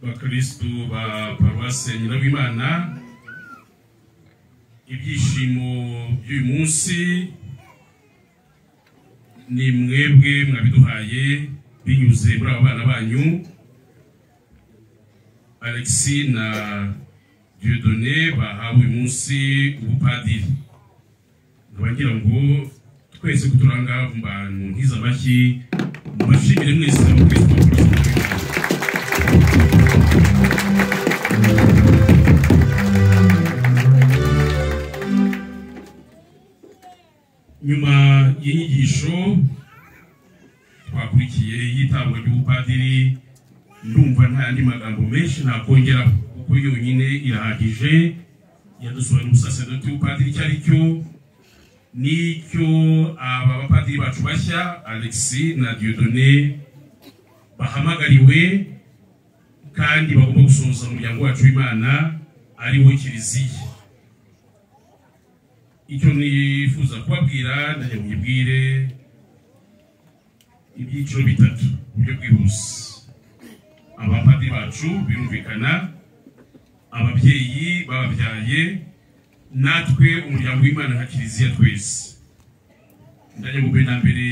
bakristo ba Paruwase Nyirabimana, ibyishimo by'uyu munsi ni mwebwe mwabiduhaye binyuze muri abana banyu Alexis na Dieudonné bahawe uyu munsi ubupadiri. Nkabagira ngo twese kuturanga mu bantu nkiza amashyi mubashimire mwese abakristo nyuma y'inyigisho twakurikiye yitangwa ry'ubupadiri, ndumva nta yandi magambo menshi nakongeraho kuko yonyine irahagije. Yadusobanuriye ubusaserdoti w'ubupadiri icyo ari cyo, n'icyo aba bapadiri bacu bashya Alexis na Dieudonné bahamagariwe kandi bagomba gusohoza umuryango wacu w'Imana ari wo Kiliziya. Icyo nifuza kubabwira ndaje mubwire ibyiciro bitatu buryo bwihuse. Abapadiri bacu birumvikana, ababyeyi bababyaye, natwe umuryango w'Imana nka Kiliziya twese. Ndaje mu bena mbere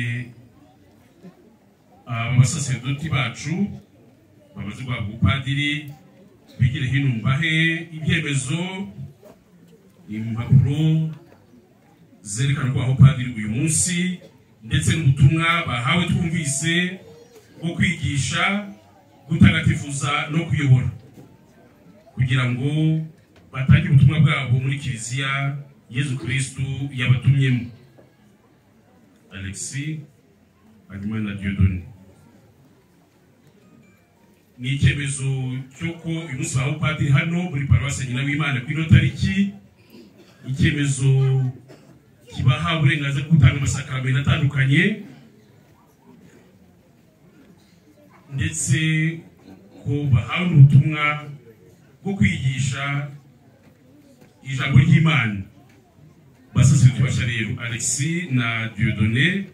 abasaserdoti bacu bamaze guhabwa ubupadiri, bigire hino mbahe ibyemezo, impapuro zerekana ko aho padiri uyu munsi, ndetse n'ubutumwa bahawe twumvise bwo kwigisha, gutagatifuza no kuyobora, kugira ngo batange ubutumwa bwabo muri Kiliziya Yezu Kristo yabatumyemo. Alexis hanyuma na Dieudonné. Ni icyemezo cy'uko uyu munsi bahawe upadiri hano muri Paruwase Nyirabimana kuri ino tariki, icyemezo kibaha uburenganzira bwo gutanga amasakaramentu atandukanye, ndetse ko bahawe ubutumwa bwo kwigisha ijambo ry'Imana. Basaserdoti bashya rero Alexis na Dieudonné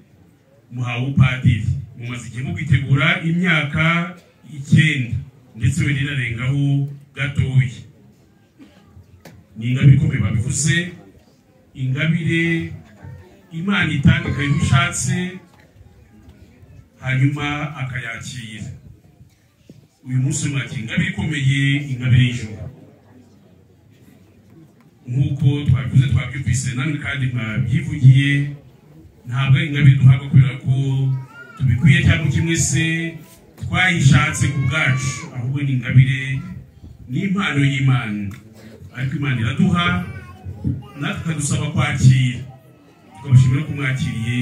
muhawe ubupadiri, mumaze igihe mubwitegura imyaka 9 ndetse we ninarengaho gatoya. Ni ingabire ikomeye babivuze, ingabire Imana itanga ikayishatse hanyuma akayakira. Uyu munsi mwakira ingabire ikomeye, ingabire y'ijuru. Nk'uko twabivuze twabyumvise namwe kandi mwabyivugiye, ntabwo ari ingabire duhabwa kubera ko tubikwiye cyangwa kimwe se twayishatse ku bwacu, ahubwo ni ingabire n'impano y'Imana. Ariko Imana iraduha, natwe ikadusaba kwakira, tukabashimira ko mwakiriye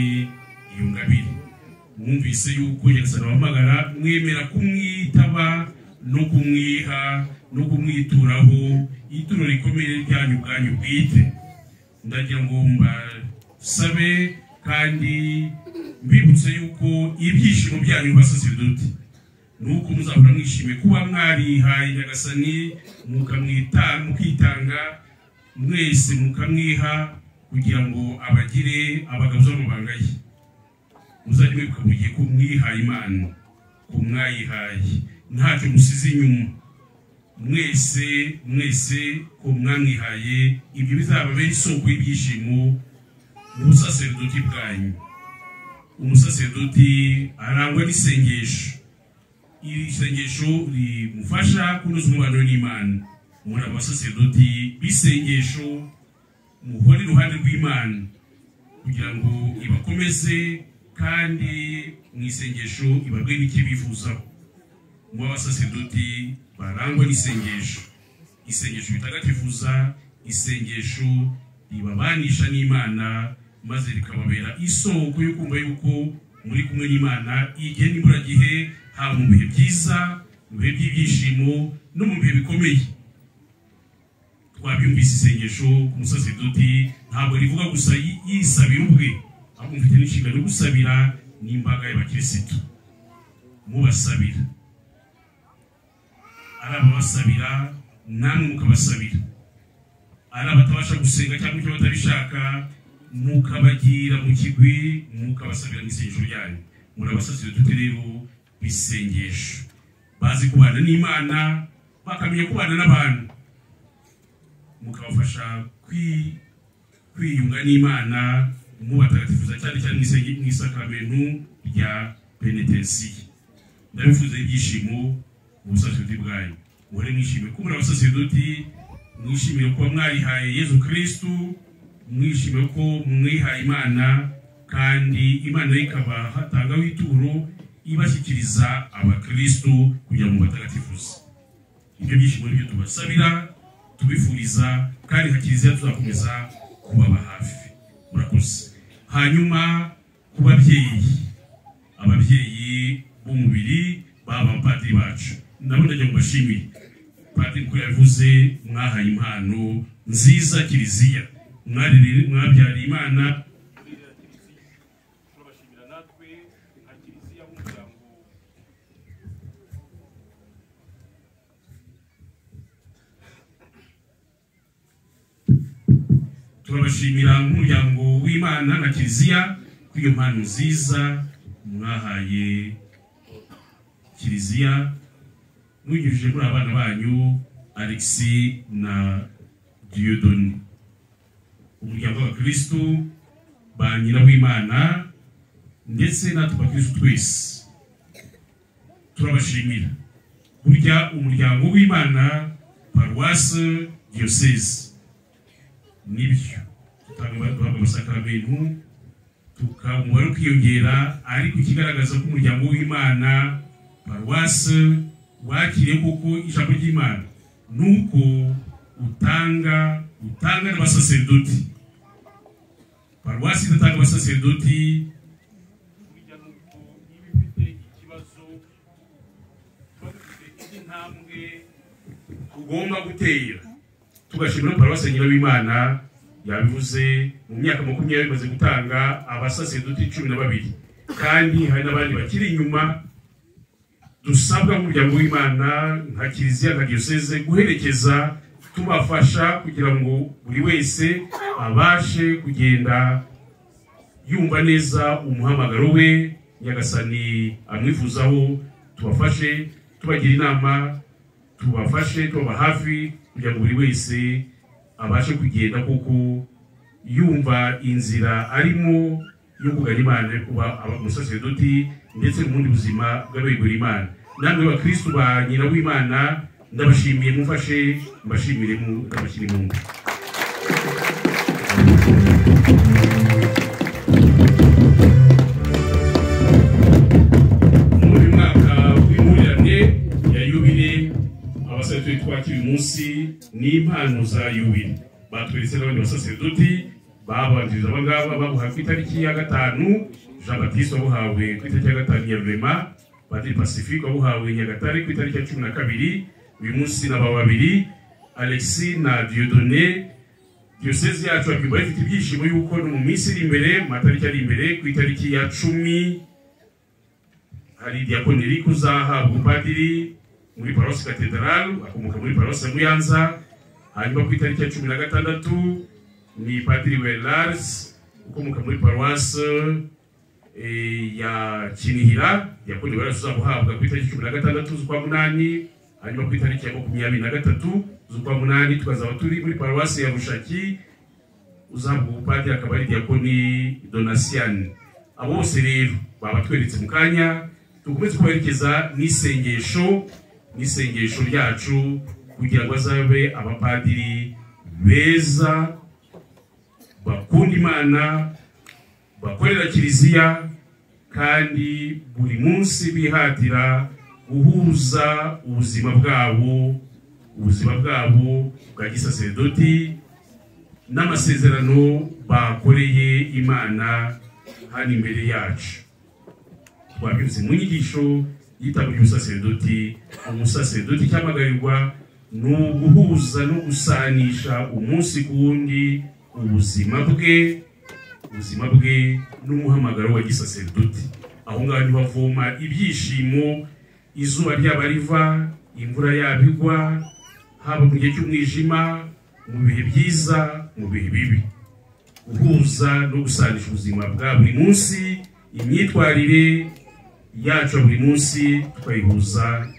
iyo ngabire. Mwumvise yuko Nyagasani abamagara, mwemera kumwitaba no kumwiha no kumwituraho ituro rikomeye ryanyu bwanyu bwite. Ndagira ngo mbasabe kandi mbibutse yuko ibyishimo byanyu basaserdoti nuko muzahora mwishime kuba mwarihaye Nyagasani, mukitanga mwese mukamwiha kugira ngo abagire abagabuza amabanga ye. Muzajye mwibuka mu gihe ko mwihaye Imana, ko mwayihaye ntacyo musize inyuma, mwese ko mwamwihaye. Ibyo bizababera isoko y'ibyishimo mu busaserdoti bwanyu. Umusaserdoti arangwa n'isengesho, iri sengesho rimufasha kunoza umubano n'Imana. Muri abasaserdoti b'isengesho muhore iruhande rw'Imana kugira ngo ibakomeze kandi mu isengesho ibabwire n'icyo bifuzaho. Mu abasaserdoti barangwa n'isengesho, isengesho bitagatifuza, isengesho ribabanisha n'Imana, maze rikababera isoko yo kumva yuko muri kumwe n'Imana igihe n'imburagihe, haba mu bihe byiza, mu bihe by'ibyishimo no mu bihe bikomeye. Twabyumvise isengesho ku musaserdoti ntabwo rivuga gusa yisabira ubwe, ahubwo mufite n'inshingano yo gusabira n'imbaga y'abakirisitu, mubasabira. Ari ababasabira namwe mukabasabira, ari abatabasha gusenga cyangwa icyo batabishaka mukabagira mu kigwi, mukabasabira mu isengesho ryanyu. Muri abasaserdoti rero bisengesho bazi kubana n'Imana bakamenya kubana n'abantu mukabafasha kwiyunga n'Imana mu batagatifuza cyane cyane mu isakramentu rya penitensiya. Ndabifuza ibyishimo ubusaserdoti bwanyu, muhore mwishime ko muri abasaserdoti, mwishimire kuba mwarihaye Yezu Kristu, mwishimire ko mwihaye Imana kandi Imana ikaba hatangaho ituro ibashyikiriza abakristo kugira ngo batagatifuze. Ibyo byishimo nibyo tubasabira, tubifuriza kandi nka Kiliziya tuzakomeza kubaba hafi. Murakoze. Hanyuma ku ababyeyi b'umubiri baba padiri bacu, nabo ndajya kubashimira. Padiri ko yavuze mwahaye impano nziza Kiliziya, mwabyariye Imana. Turabashimira nk'umuryango w'Imana na Kiliziya kwiyo mpano nziza mwahaye Kiliziya, mwigishije muri abana banyu Alexis na Dieudonné. Umuryango wa Kristo ba nyina w'Imana ndetse natwe bakristo twese turabashimira. Burya umuryango w'Imana paroisse diocese nibyo tutanga amasakramentu tukamubara kwiyongera, ariko ikigaragaza ko umuryango w'Imana paroisse wakiriye koko ijambo ry'Imana nuko utanga n'abasaserdoti. Paroisse idatanga abasaserdoti burya nuko ibifite ikibazo bafite intambwe tugomba gutera. Tugashimira paroisse nyina w'Imana yabivuze mu myaka 20 imaze gutanga abasaserdoti 12, kandi hari n'abandi bakiri inyuma. Dusabwa mu muryango w'Imana nka Kiliziya nka diocese guherekeza, tubafasha kugira ngo buri wese abashe kugenda yumva neza umuhamagaro we Nyagasani amwifuzaho. Tubafashe, tubagira inama, tubafashe, tuba hafi kugira ngo buri wese abashe kugenda kuko yumva inzira arimo yo kugana Imana, kuba umusaserdoti ndetse n'ubundi buzima bw'abegura Imana. Namwe bakristo ba nyina w'Imana ndabashimiye, mufashe mbashimire ndabashimire mu mwaka w'impurirane ya yubile. Abasaserdoti twakira umunsi n'impano za yubile batweretse n'abandi basaserdoti babanjiriza abangaba babuhawe ku itariki ya 5, Jean Baptiste wabuhawe ku itariki ya 5 Nyarurema, Padiri Pacifique wabuhawe Nyagatare ku itariki ya 12. Uyu munsi naba babiri Alexis na Dieudonné. Diocese yacu akibara ifite ibyishimo yuko no mu minsi iri imbere, mu matariki ari imbere, ku itariki ya 10 hari diakoneri kuzahabwa upadiri muri paroisse Cathedrale, akomoka muri paroisse Muyanza. Hanyuma ku itariki ya 16 ni Padiri Welars ukomoka muri paroisse ya Kinihira, diakoni barazabuhabwa ku itariki 16 z'ukwa munani. Hanyuma ku itariki ya 23 z'ukwa munani tukazaba turi muri paroisse ya Bushaki, uzahabwa upadiri akaba ari diakoni Donatien. Abo bose rero babatweretse mu kanya, tukomeze kubaherekeza n'isengesho ryacu kugira ngo azabe abapadiri beza bakunda Imana, bakorera Kiliziya, kandi buri munsi bihatira guhuza ubuzima bwabo bwa gisaserdoti n'amasezerano bakoreye Imana hano imbere yacu. Twabivuze mu nyigisho y'itabo ry'ubusaserdoti, umusaserdoti cyamagarirwa ni uguhuza no gusanisha umunsi ku wundi ubuzima bwe n'umuhamagaro wa gisaserdoti. Aho ngaho niho bavoma ibyishimo, izuba ryaba riva, imvura yabigwa, haba mu gihe cy'umwijima, mu bihe byiza, mu bihe bibi. Guhuza no gusanisha ubuzima bwa buri munsi, imyitwarire yacu buri munsi tukayihuza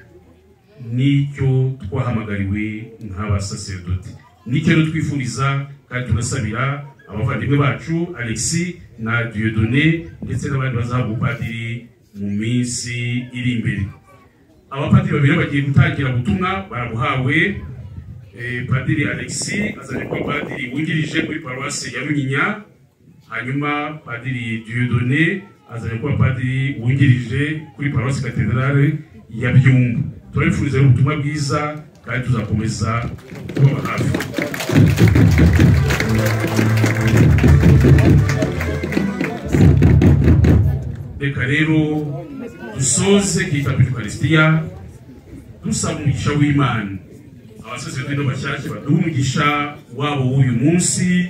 n'icyo twahamagariwe nk'abasaserodoti. Nicyo rero twifuriza kandi tunasabira abavandimwe bacu Alexis na Dieudonné ndetse n'abandi bazahabwa ubupadiri mu minsi iri imbere. Abapadiri babiri bagiye gutangira ubutumwa barabuhawe. Padiri Alexis azanye kuba padiri wungirije kuri paruwasi ya Runyinya, hanyuma Padiri Dieudonné azanye kuba padiri wungirije kuri paruwasi katedrale ya Byumba. Turabifuriza ubutumwa bwiza kandi tuzakomeza kubaba hafi. Reka rero dusoze kitaba Eucharistia dusaba umugisha w'Imana. Abasaserodoti n'abashyashya baduha umugisha wabo w'uyu munsi,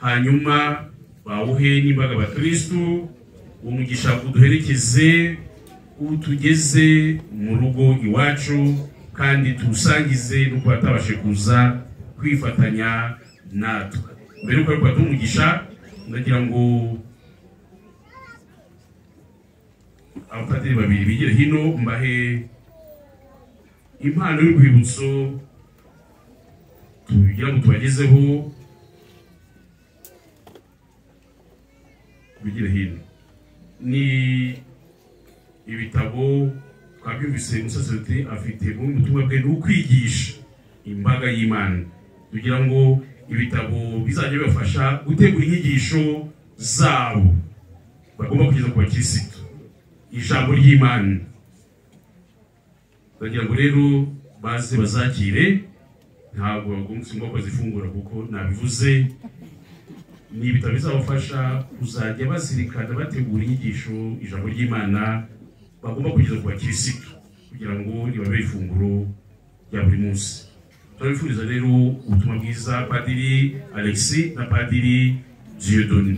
hanyuma bawuhe n'imbaga abakristu. Umugisha uduherekeze utugeze mu rugo iwacu kandi tuwusangize no kuba batabashe kuza kwifatanya natwe. Mbere yuko baduha umugisha, ndagira ngo abapadiri babiri bigire hino mbahe impano y'urwibutso tugira ngo tubagezeho. Bigire hino ni ibitabo twabyumvise umusaserodoti afite mu butumwa bwe n'ukwigisha imbaga y'Imana, kugira ngo ibitabo bizajya bibafasha gutegura inyigisho zabo bagomba kugeza ku bakirisitu, ijambo ry'Imana. Ndagira ngo rero baze bazakire, ntabwo bagomba bazifungura kuko nabivuze. Ni ibitabo bizabafasha kuzajya bazirikana bategura inyigisho ijambo ry'Imana bagomba kugeza ku bakirisitu kugira ngo ribabe ifunguro rya buri munsi. Turabifuriza rero ubutumwa bwiza Padiri Alexis na Padiri Dieudonné.